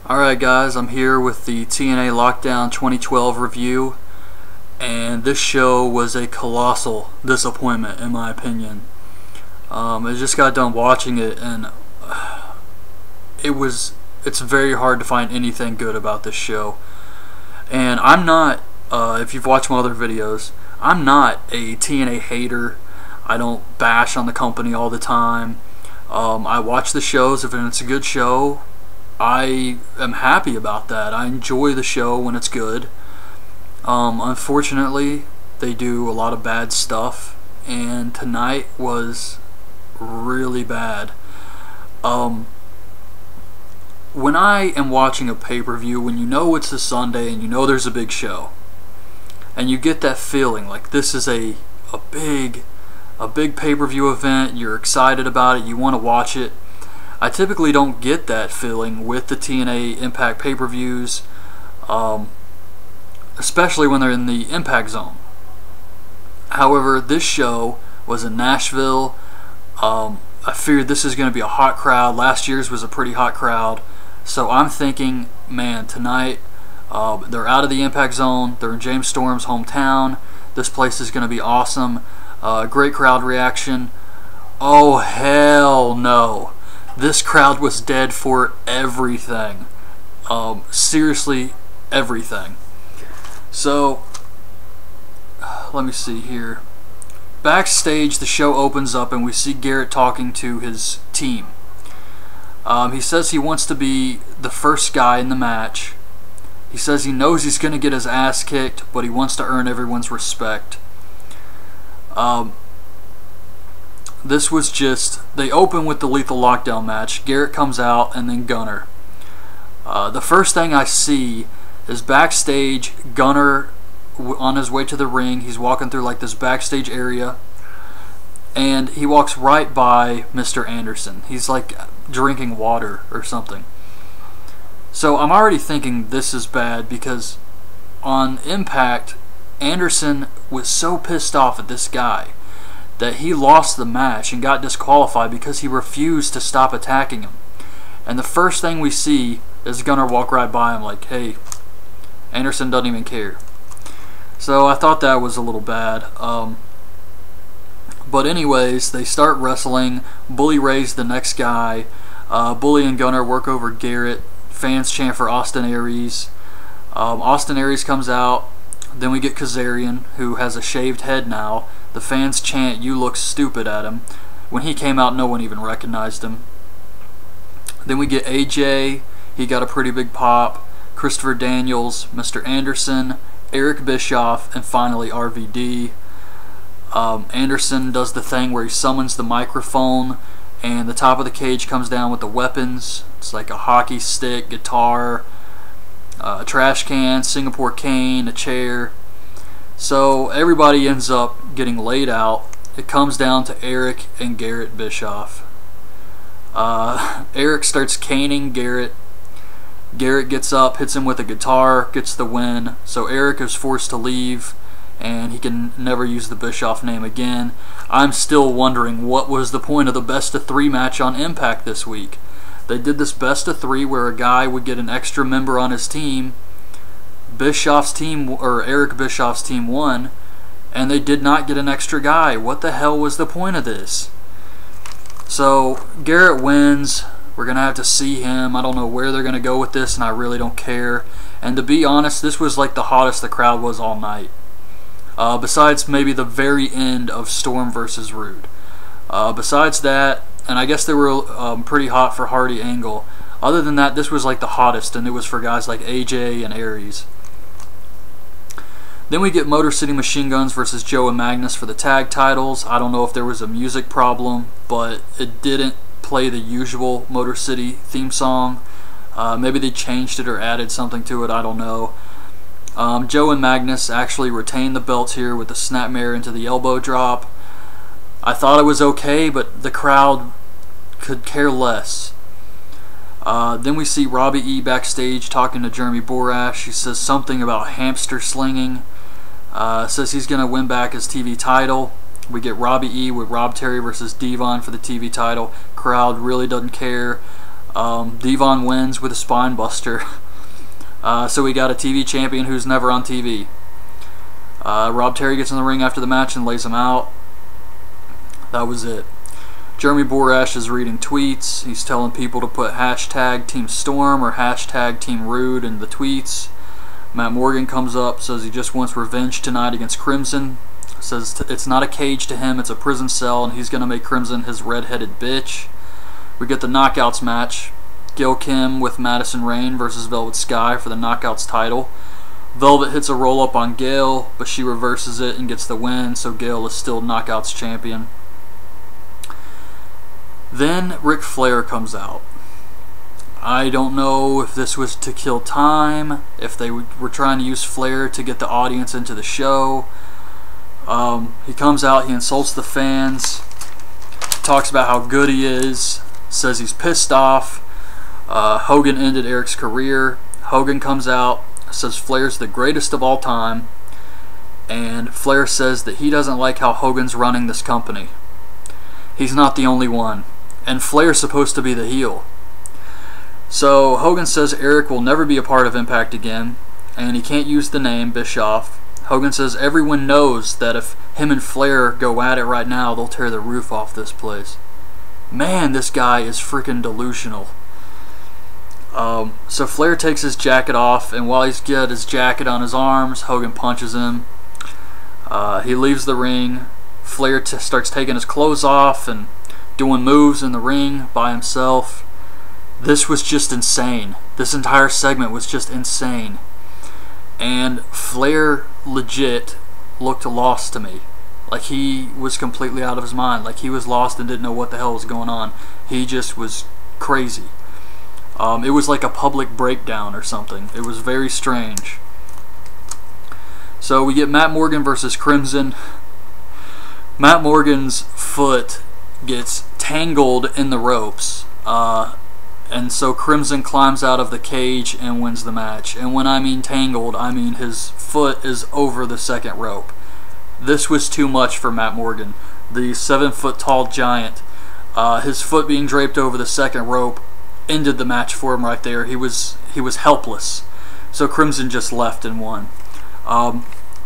Alright guys, I'm here with the TNA Lockdown 2012 review, and this show was a colossal disappointment in my opinion. I just got done watching it, and it's very hard to find anything good about this show. And I'm not, if you've watched my other videos, I'm not a TNA hater. I don't bash on the company all the time. I watch the shows. If it's a good show, I am happy about that. I enjoy the show when it's good. Unfortunately, they do a lot of bad stuff, and tonight was really bad. When I am watching a pay-per-view, when you know it's a Sunday and you know there's a big show, and you get that feeling like this is a big pay-per-view event, you're excited about it, you want to watch it. I typically don't get that feeling with the TNA Impact pay-per-views, especially when they're in the Impact Zone. However, this show was in Nashville. I figured this is going to be a hot crowd. Last year's was a pretty hot crowd. So I'm thinking, man, tonight they're out of the Impact Zone. They're in James Storm's hometown. This place is going to be awesome. Great crowd reaction. Oh, hell no. This crowd was dead for everything. Seriously, everything. So, let me see here. Backstage, the show opens up and we see Garrett talking to his team. He says he wants to be the first guy in the match. He says he knows he's going to get his ass kicked, but he wants to earn everyone's respect. This was just, they open with the Lethal Lockdown match. Garrett comes out and then Gunner. The first thing I see is backstage, Gunner on his way to the ring. He's walking through like this backstage area, and he walks right by Mr. Anderson. He's like drinking water or something. So I'm already thinking this is bad, because on Impact, Anderson was so pissed off at this guy that he lost the match and got disqualified because he refused to stop attacking him. And the first thing we see is Gunner walk right by him like, hey, Anderson doesn't even care. So I thought that was a little bad. But anyways, they start wrestling. Bully Ray's the next guy. Bully and Gunner work over Garrett. Fans chant for Austin Aries. Austin Aries comes out. Then we get Kazarian, who has a shaved head now. The fans chant, "You look stupid," at him. When he came out, no one even recognized him. Then we get AJ. He got a pretty big pop. Christopher Daniels, Mr. Anderson, Eric Bischoff, and finally RVD. Anderson does the thing where he summons the microphone, and the top of the cage comes down with the weapons. It's like a hockey stick, guitar, a trash can, Singapore cane, a chair. So everybody ends up getting laid out. It comes down to Eric and Garrett Bischoff. Eric starts caning Garrett. Garrett gets up, hits him with a guitar, gets the win. So Eric is forced to leave, and he can never use the Bischoff name again. I'm still wondering what was the point of the best-of-3 match on Impact this week. They did this best-of-3 where a guy would get an extra member on his team. Bischoff's team, or Eric Bischoff's team, won, and they did not get an extra guy. What the hell was the point of this? So Garrett wins. We're going to have to see him. I don't know where they're going to go with this, and I really don't care. And to be honest, this was like the hottest the crowd was all night. Besides maybe the very end of Storm versus Roode. Besides that, and I guess they were pretty hot for Hardy Angle. Other than that, this was like the hottest, and it was for guys like AJ and Aries. Then we get Motor City Machine Guns versus Joe and Magnus for the tag titles. I don't know if there was a music problem, but it didn't play the usual Motor City theme song. Maybe they changed it or added something to it, I don't know. Joe and Magnus actually retained the belts here with the snapmare into the elbow drop. I thought it was okay, but the crowd could care less. Then we see Robbie E backstage talking to Jeremy Borash. He says something about hamster slinging. Says he's going to win back his TV title. We get Robbie E with Rob Terry versus Devon for the TV title. Crowd really doesn't care. Devon wins with a spine buster. So we got a TV champion who's never on TV. Rob Terry gets in the ring after the match and lays him out. That was it. Jeremy Borash is reading tweets. He's telling people to put hashtag Team Storm or hashtag Team Roode in the tweets. Matt Morgan comes up, says he just wants revenge tonight against Crimson. Says it's not a cage to him, it's a prison cell, and he's going to make Crimson his red-headed bitch. We get the Knockouts match. Gail Kim with Madison Rayne versus Velvet Sky for the Knockouts title. Velvet hits a roll-up on Gail, but she reverses it and gets the win, so Gail is still Knockouts champion. Then Ric Flair comes out. I don't know if this was to kill time, if they were trying to use Flair to get the audience into the show. He comes out, he insults the fans, talks about how good he is, says he's pissed off. Hogan ended Eric's career. Hogan comes out, says Flair's the greatest of all time, and Flair says that he doesn't like how Hogan's running this company. He's not the only one. And Flair's supposed to be the heel. So Hogan says Eric will never be a part of Impact again, and he can't use the name Bischoff. Hogan says everyone knows that if him and Flair go at it right now, they'll tear the roof off this place. Man, this guy is freaking delusional. So Flair takes his jacket off, and while he's got his jacket on his arms, Hogan punches him. He leaves the ring. Flair starts taking his clothes off and doing moves in the ring by himself. This was just insane. This entire segment was just insane. And Flair legit looked lost to me. Like he was completely out of his mind. Like he was lost and didn't know what the hell was going on. He just was crazy. It was like a public breakdown or something. It was very strange. So we get Matt Morgan versus Crimson. Matt Morgan's foot gets tangled in the ropes, and so Crimson climbs out of the cage and wins the match. And when I mean tangled, I mean his foot is over the second rope. This was too much for Matt Morgan, the 7-foot-tall giant. His foot being draped over the second rope ended the match for him right there. He was helpless. So Crimson just left and won.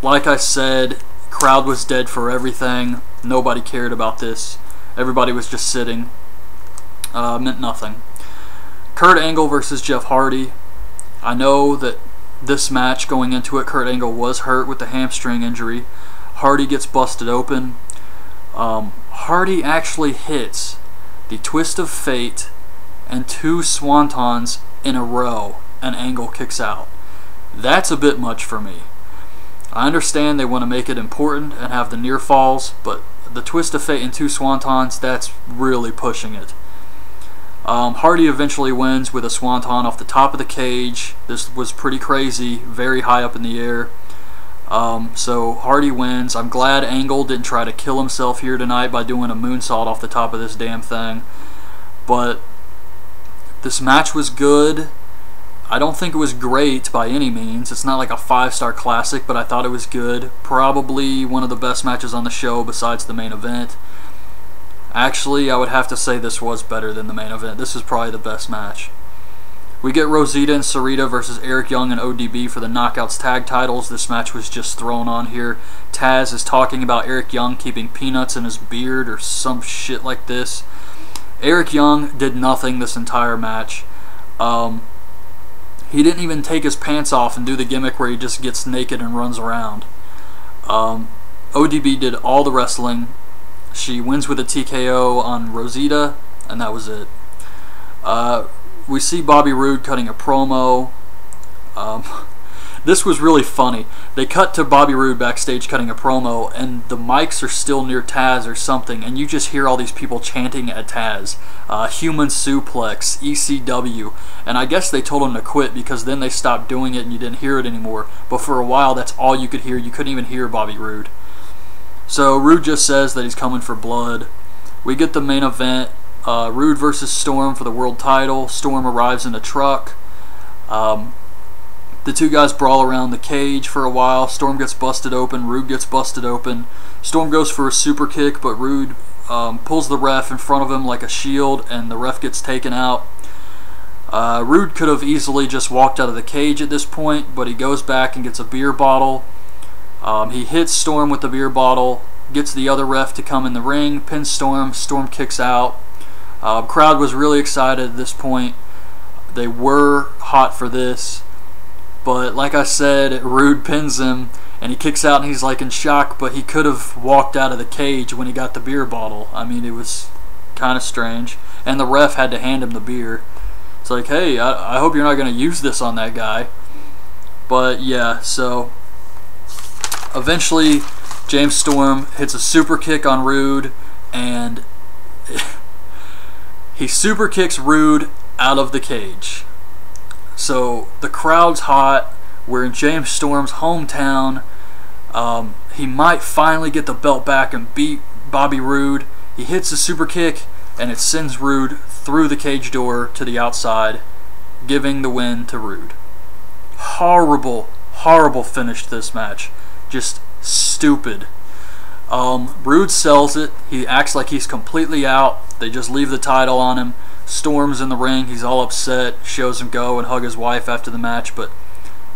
Like I said, crowd was dead for everything. Nobody cared about this. Everybody was just sitting. Meant nothing. Kurt Angle versus Jeff Hardy. I know that this match, going into it, Kurt Angle was hurt with the hamstring injury. Hardy gets busted open. Hardy actually hits the Twist of Fate and 2 swantons in a row, and Angle kicks out. That's a bit much for me. I understand they want to make it important and have the near falls, but the Twist of Fate and 2 swantons, that's really pushing it. Hardy eventually wins with a swanton off the top of the cage. This was pretty crazy, very high up in the air. So Hardy wins. I'm glad Angle didn't try to kill himself here tonight by doing a moonsault off the top of this damn thing. But this match was good. I don't think it was great by any means. It's not like a 5-star classic, but I thought it was good. Probably one of the best matches on the show besides the main event. Actually, I would have to say this was better than the main event. This is probably the best match. We get Rosita and Sarita versus Eric Young and ODB for the Knockouts tag titles. This match was just thrown on here. Taz is talking about Eric Young keeping peanuts in his beard or some shit like this. Eric Young did nothing this entire match. He didn't even take his pants off and do the gimmick where he just gets naked and runs around. ODB did all the wrestling. She wins with a TKO on Rosita, and that was it. We see Bobby Roode cutting a promo. This was really funny. They cut to Bobby Roode backstage cutting a promo, and the mics are still near Taz or something, and you just hear all these people chanting at Taz. Human suplex, ECW, and I guess they told him to quit because then they stopped doing it and you didn't hear it anymore. But for a while, that's all you could hear. You couldn't even hear Bobby Roode. So Roode just says that he's coming for blood. We get the main event. Roode versus Storm for the world title. Storm arrives in a truck. The two guys brawl around the cage for a while. Storm gets busted open. Roode gets busted open. Storm goes for a super kick, but Roode pulls the ref in front of him like a shield, and the ref gets taken out. Roode could have easily just walked out of the cage at this point, but he goes back and gets a beer bottle. He hits Storm with the beer bottle, gets the other ref to come in the ring, pins Storm. Storm kicks out. Crowd was really excited at this point. They were hot for this, but like I said, Roode pins him and he kicks out and he's like in shock, but he could have walked out of the cage when he got the beer bottle. I mean, it was kind of strange, and the ref had to hand him the beer. It's like, hey, I hope you're not going to use this on that guy. But yeah, so eventually James Storm hits a super kick on Roode, and he super kicks Roode out of the cage. So the crowd's hot. We're in James Storm's hometown. He might finally get the belt back and beat Bobby Roode. He hits a super kick, and it sends Roode through the cage door to the outside, giving the win to Roode. Horrible, horrible finish to this match. Just stupid. Roode sells it. He acts like he's completely out. They just leave the title on him. Storm's in the ring. He's all upset. Shows him go and hug his wife after the match, but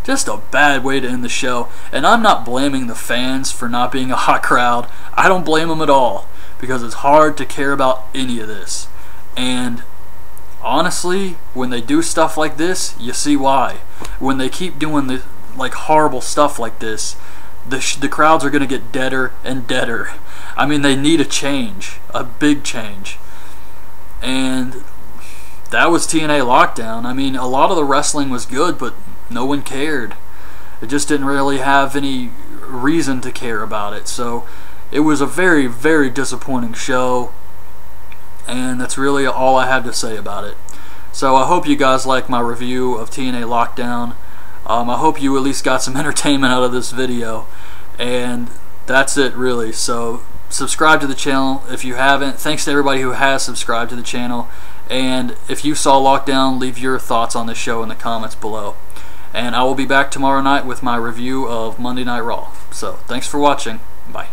just a bad way to end the show. And I'm not blaming the fans for not being a hot crowd. I don't blame them at all, because it's hard to care about any of this. And honestly, when they do stuff like this, you see why. When they keep doing the horrible stuff like this, the crowds are going to get deader and deader. I mean, they need a change, a big change. And that was TNA Lockdown. I mean, a lot of the wrestling was good, but no one cared. It just didn't really have any reason to care about it. So it was a very, very disappointing show, and that's really all I have to say about it. So I hope you guys like my review of TNA Lockdown. I hope you at least got some entertainment out of this video, and that's it really. So subscribe to the channel if you haven't. Thanks to everybody who has subscribed to the channel, and if you saw Lockdown, leave your thoughts on the show in the comments below. And I will be back tomorrow night with my review of Monday Night Raw. So thanks for watching. Bye.